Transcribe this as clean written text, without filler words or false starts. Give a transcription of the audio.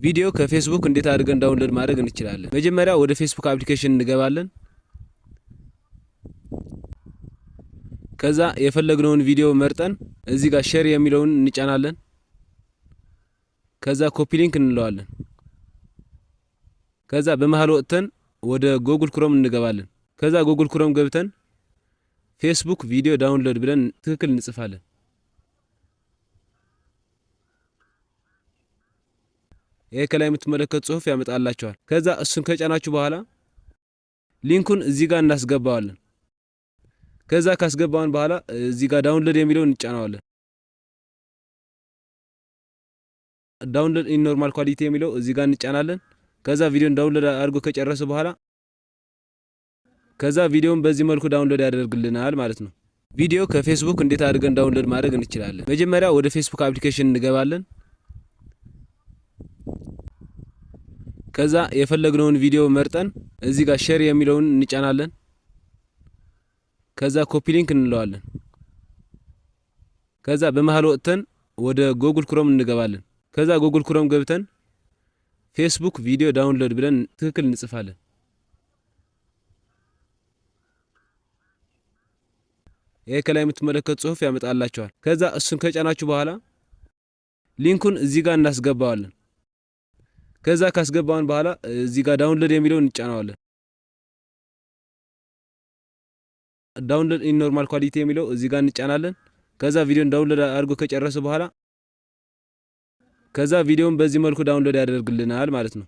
ቪዲዮ ከፌስቡክ እንዴት አድርገን ዳውንሎድ ማድረግ እንችላለን? መጀመሪያ ወደ ፌስቡክ አፕሊኬሽን እንገባለን። ከዛ የፈለግነውን ቪዲዮ መርጠን እዚህ ጋር ሼር የሚለውን እንጫናለን። ከዛ ኮፒ ሊንክ እንለዋለን። ከዛ በመሃል ወጥተን ወደ ጉግል ክሮም እንገባለን። ከዛ ጉግል ክሮም ገብተን ፌስቡክ ቪዲዮ ዳውንሎድ ብለን ትክክል እንጽፋለን። ይሄ ከላይ የምትመለከቱት ጽሁፍ ያመጣላችኋል። ከዛ እሱን ከጫናችሁ በኋላ ሊንኩን እዚህ ጋር እናስገባዋለን። ከዛ ካስገባውን በኋላ እዚህ ጋር ዳውንሎድ የሚለውን እንጫናዋለን። ዳውንሎድ ኢን ኖርማል ኳሊቲ የሚለው እዚህ ጋር እንጫናለን። ከዛ ቪዲዮን ዳውንሎድ አድርጎ ከጨረሰ በኋላ ከዛ ቪዲዮን በዚህ መልኩ ዳውንሎድ ያደርግልናል ማለት ነው። ቪዲዮ ከፌስቡክ እንዴት አድርገን ዳውንሎድ ማድረግ እንችላለን? መጀመሪያ ወደ ፌስቡክ አፕሊኬሽን እንገባለን። ከዛ የፈለግነውን ቪዲዮ መርጠን እዚህ ጋር ሼር የሚለውን እንጫናለን። ከዛ ኮፒ ሊንክ እንለዋለን። ከዛ በመሃል ወጥተን ወደ ጉግል ክሮም እንገባለን። ከዛ ጉግል ክሮም ገብተን ፌስቡክ ቪዲዮ ዳውንሎድ ብለን ትክክል እንጽፋለን። ይሄ ከላይ የምትመለከቱት ጽሁፍ ያመጣላችኋል። ከዛ እሱን ከጫናችሁ በኋላ ሊንኩን እዚህ ጋር እናስገባዋለን። ከዛ ካስገባውን በኋላ እዚህ ጋር ዳውንሎድ የሚለውን እንጫናዋለን። ዳውንሎድ ኢን ኖርማል ኳሊቲ የሚለው እዚህ ጋር እንጫናለን። ከዛ ቪዲዮን ዳውንሎድ አድርጎ ከጨረሰ በኋላ ከዛ ቪዲዮን በዚህ መልኩ ዳውንሎድ ያደርግልናል ማለት ነው።